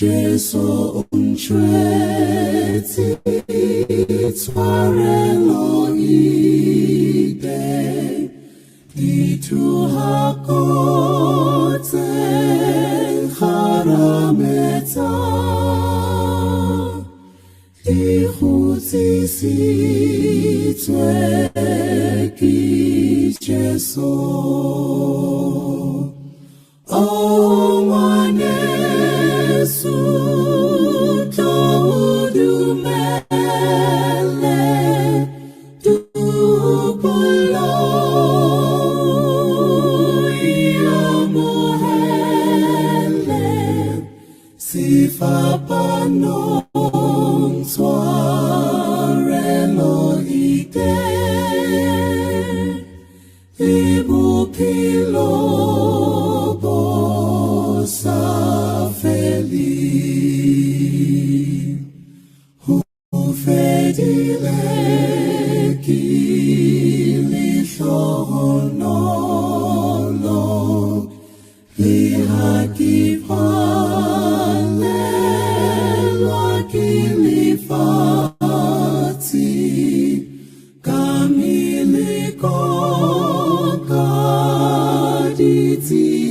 Jesu untreti twarelo ide di tu hakote harameta di huti si tweki Jesu o manesu Panon soarelo ide ibu pilo bosa feli hu fedile kili shonolo li Kilifati kamili kokaditi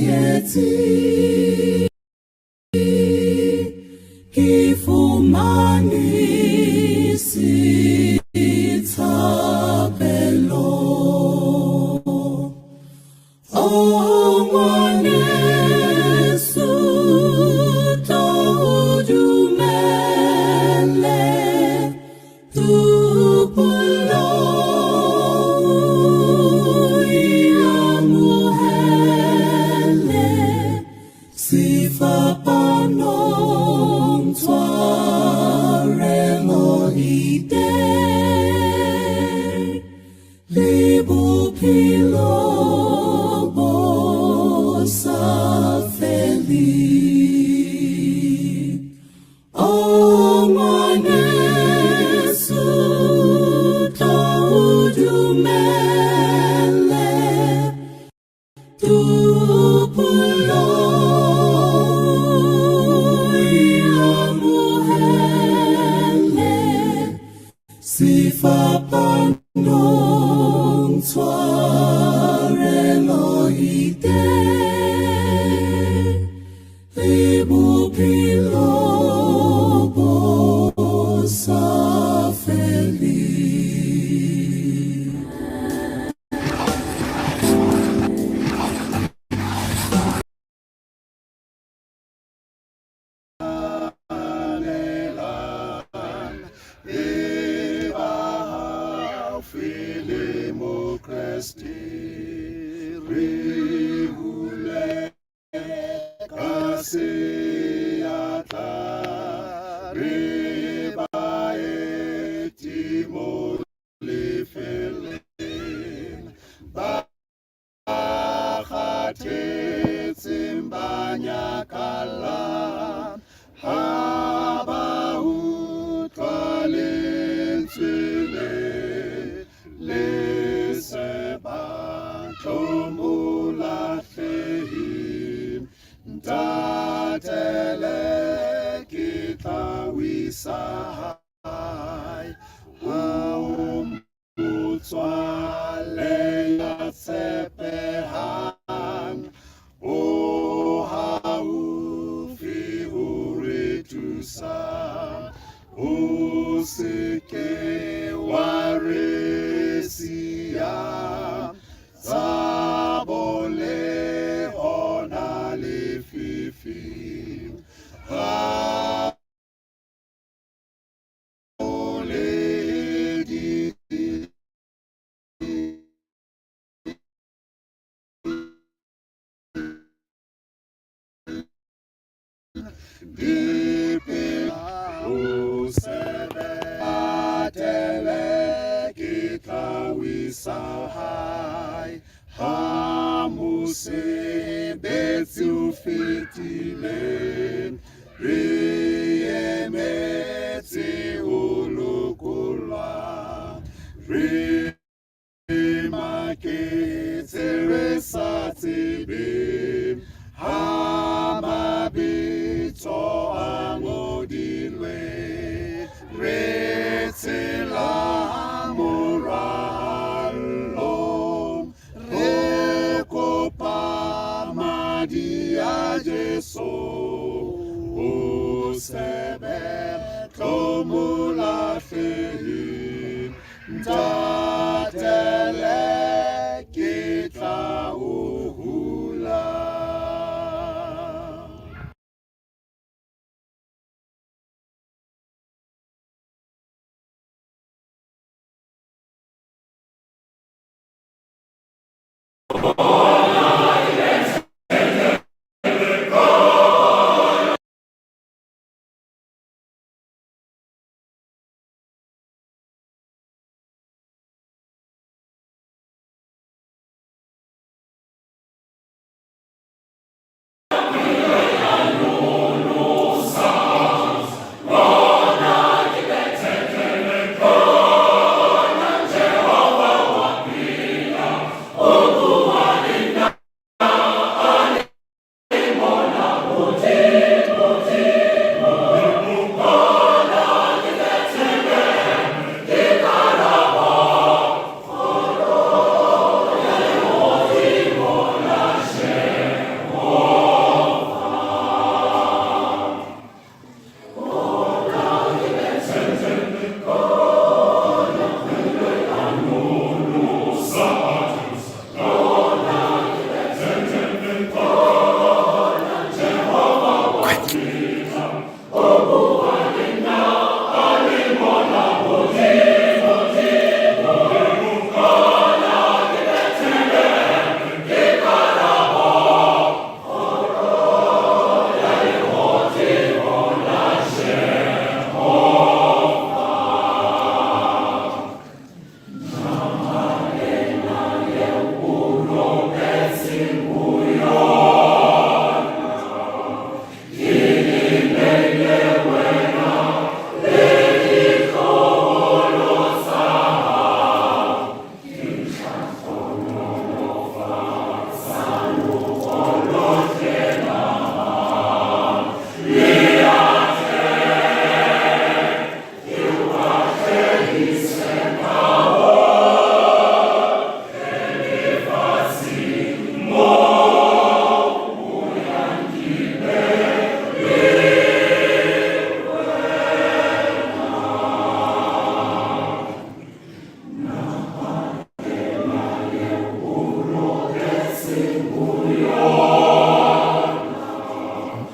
eti kifumani sitabelo o mwanesu Sifa panon twarelo ide libu pilo bosa feli o manesu taudumele tu pulo Sifa panon twarelo ide libu pilo bosa feli Rihule kasiata ribaeti molifelen bakate tsimbanya kala haba utwalensile leseba Tomula fehim datele kita wisahai haum utswale yatsepehan o hau fi uritusa usike waresia Sabole onali fifi Sabole di usebe atele kita wisahai Hamuse betu fitilen Riemeti ulukula ke Teresa tibi Hamabito angodilwe Retila amuralo Rekopa madia Jesu Usebe komula fehi Tatele kita uhula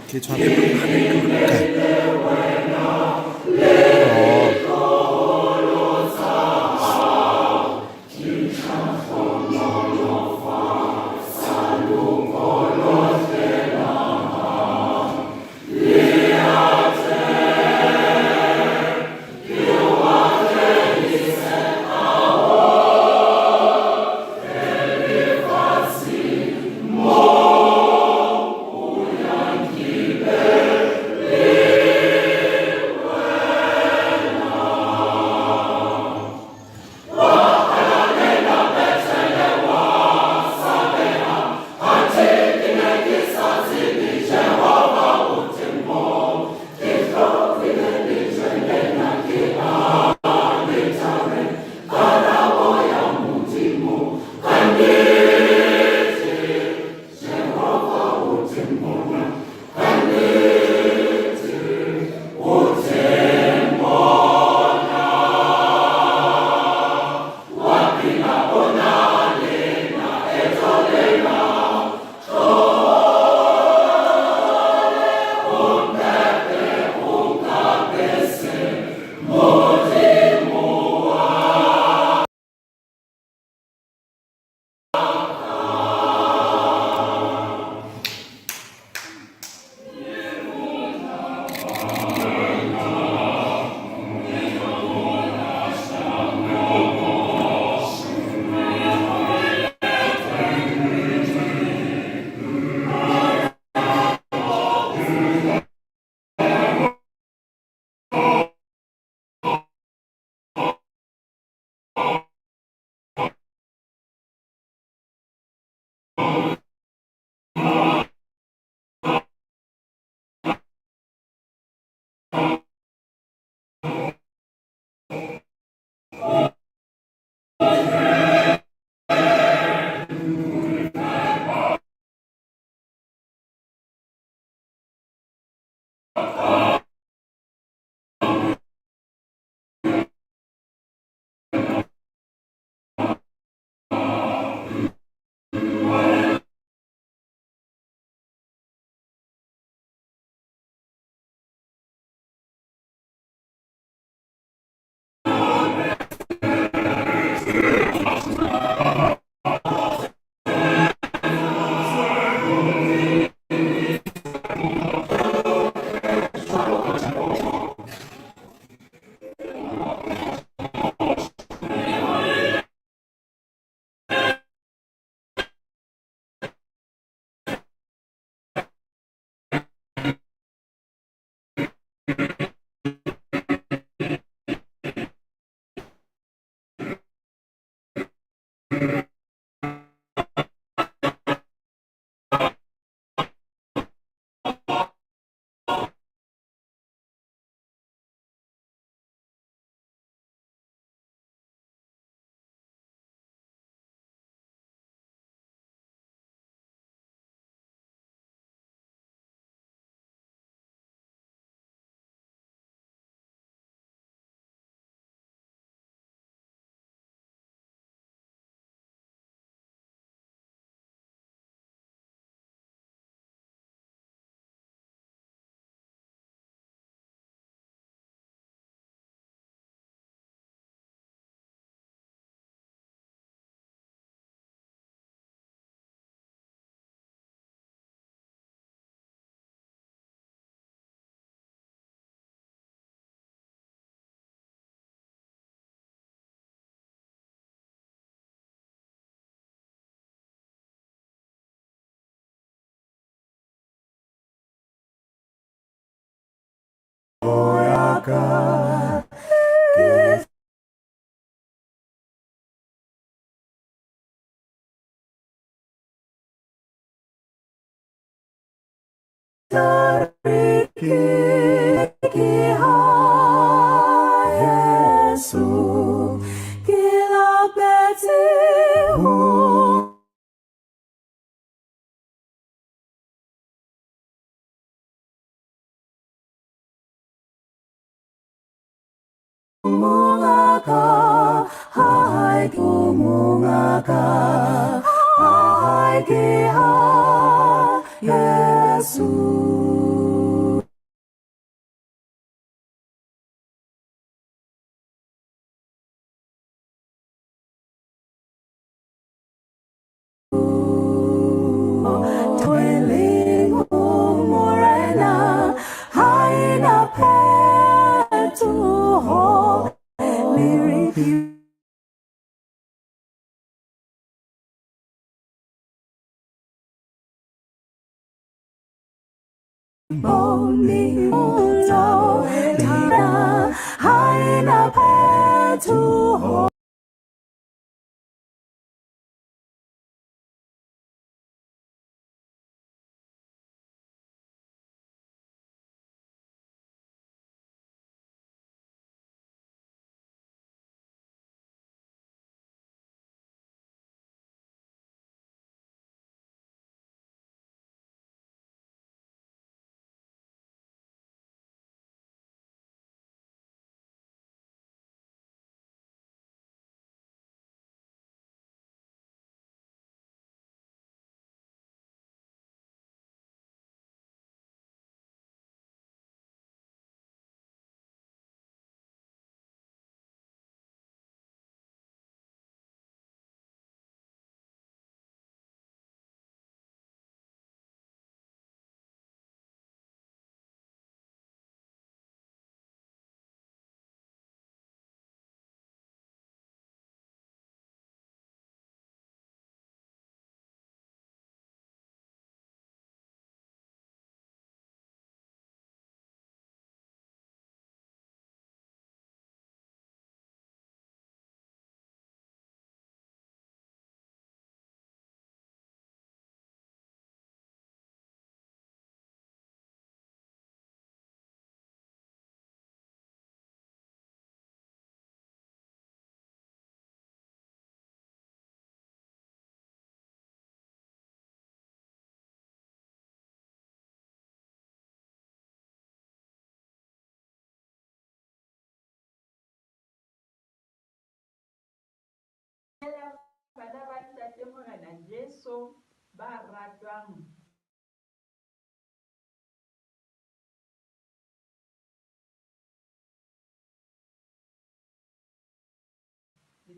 ที่ชอบเป็นพันธุ์Thank you.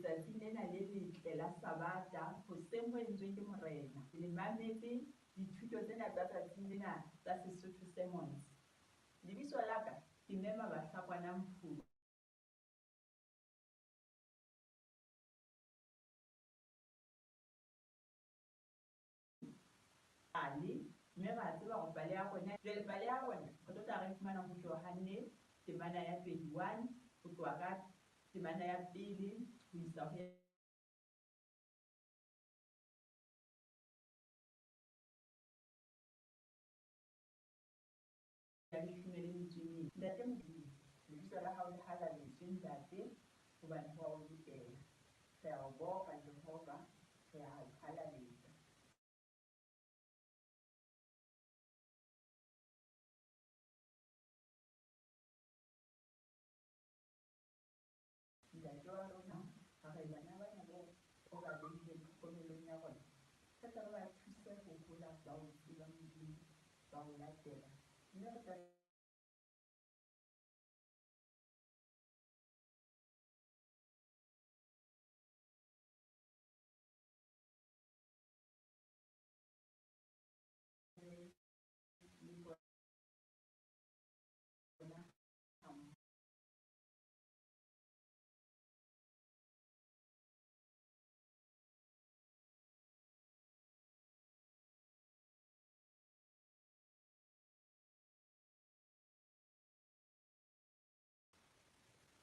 letsatsing lena le letle la Sabata hoseng ho entsweng ke Morena. Le mametse dithuto tsena tsa tsatsing lena tsa Sesotho Sermons. Lebitso la ka ke Mema Bahlakwana Mphulu. Mme ra tseba hore pale ya rona jwale pale ya rona re tlo tla re fumana ho tloha nne temana ya 21 ho tloha ka temana ya pele ho isa ho ya leshome le metso e mene. Ntate Modimo, lebitso la hao le halaletswe ntate hobane ho a o lokela. Re a o boka Jehova, re a o halaletsa. Ntate wa rona ha re bana bana o ba beileng tlhokomelong ya rona, re tla re ba thuse ho hola ba o tseba Modimo, ba o latela, mme re tla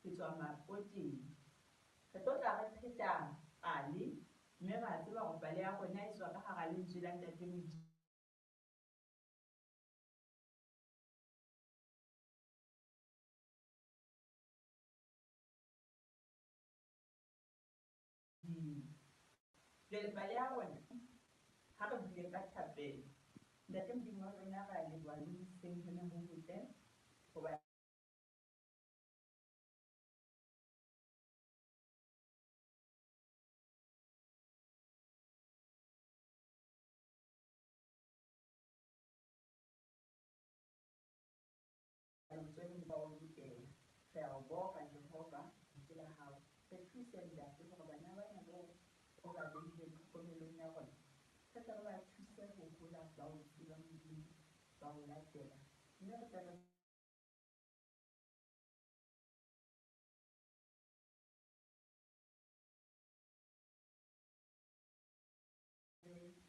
ke tswa Mapoteng. Re tlo tla re pheta pale, mme ra tseba hore pale ya rona e tswa ka hara lentswe la Ntate Modimo. Jwale pale ya rona ha re buile ka thapelo. Ntate Modimo wa rona re a leboha le hoseng hona ho botle hoba ba o lokela. Re a o boka Jehova lentswe la hao. Re thuse ntate hore bana bana o ba beileng tlhokomelong ya rona, re tla re ba thuse ho hola ba o tseba Modimo, ba o latela, mme re tla re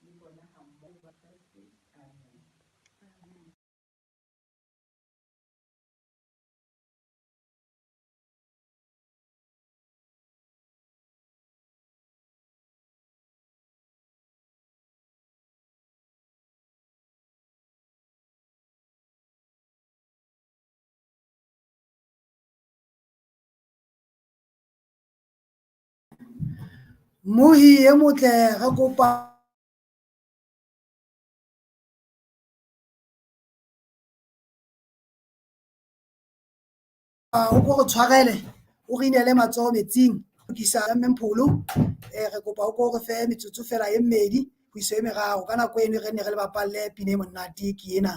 le bona ha mmoho ba Kriste. Amen. Mohi e motle re kopa o ko re tshwarele o re inele matsoho metsing ho kisa Mempholo. Re kopa o ko re fe metsotso fela e mmedi ho isa e meraro ka nako eno re ne re le bapalle pina e monate ke ena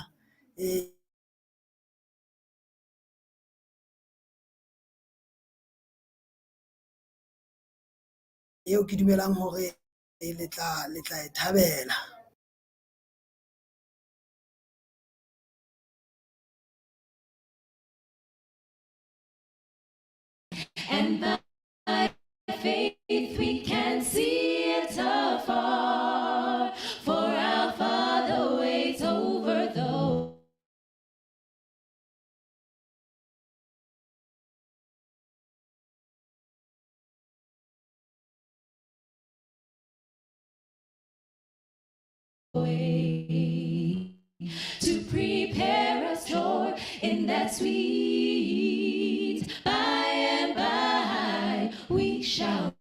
eo ke dumelang hore le tla e thabela. And by faith we can see it afar, for our Father waits over the way to prepare us, Lord, in that sweet by and by we shall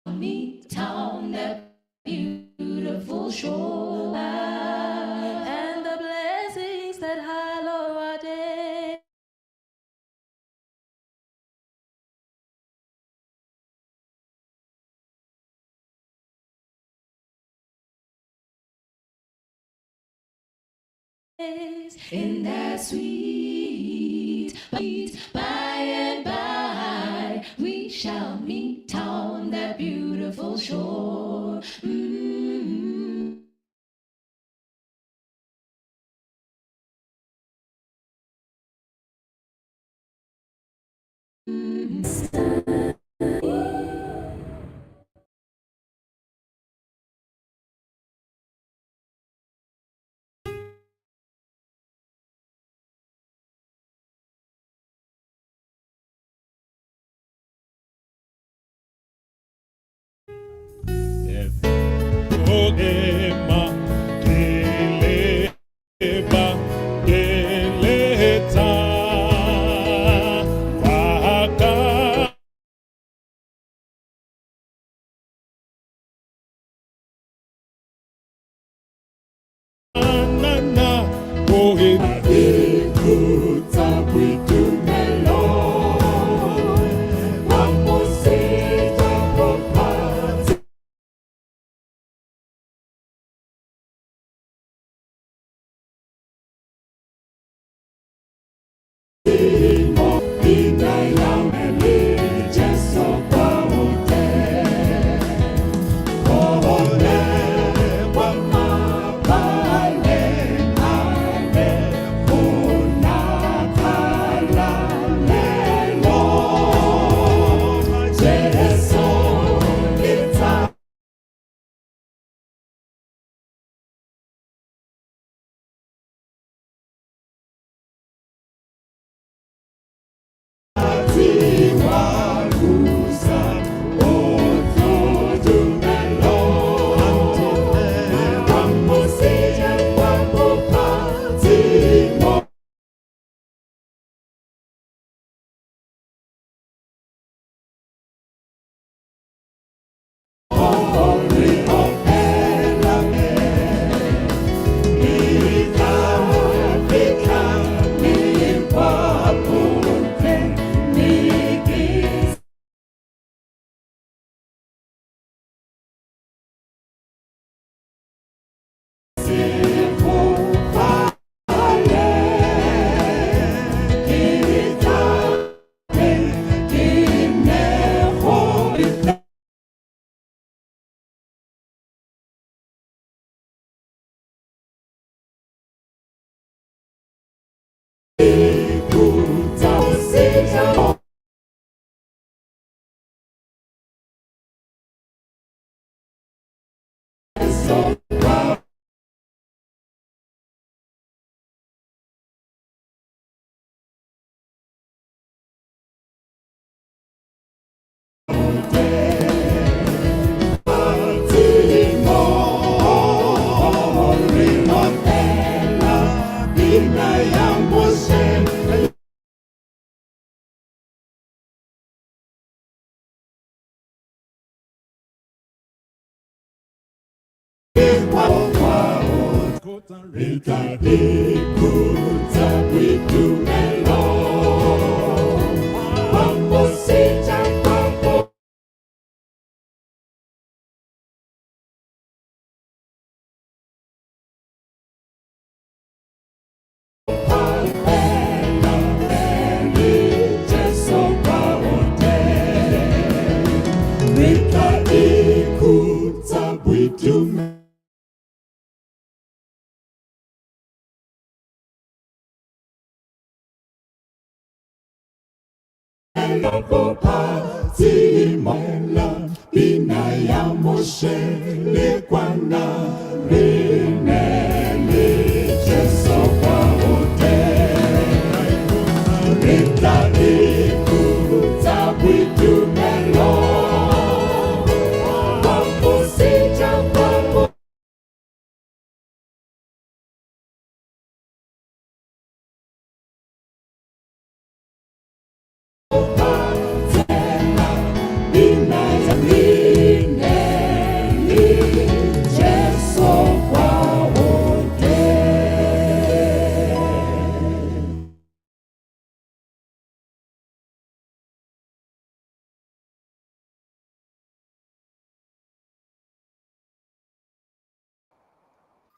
meet town, that beautiful shore. in that sweet, by and by, we shall meet on that beautiful shore.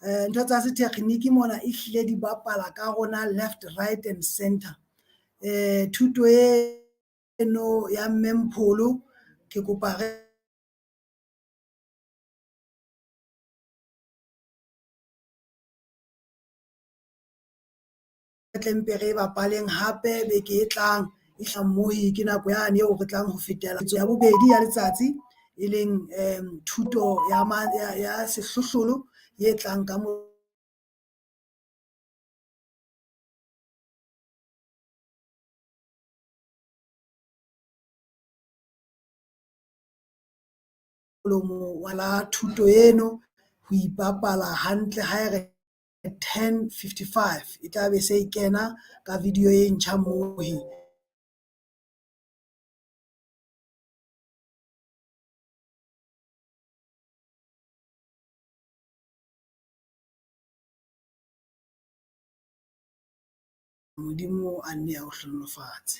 ntho tsa setekgeniki mona ehlile di bapala ka rona left, right and center. Thuto eno ya mme Mpholo ke kopa re tle mpe re bapaleng hape beke e tlang mmohi ke nako yane eo re tlang ho fetela ya bobedi ya letsatsi e leng thuto ya sehlohlolo e tlang ka molomo wa la thuto eno ho ipapala hantle ha re 10:55 e tla be se e kena ka video e ntjha mohi. Modimo a nne a o hlonolofatse.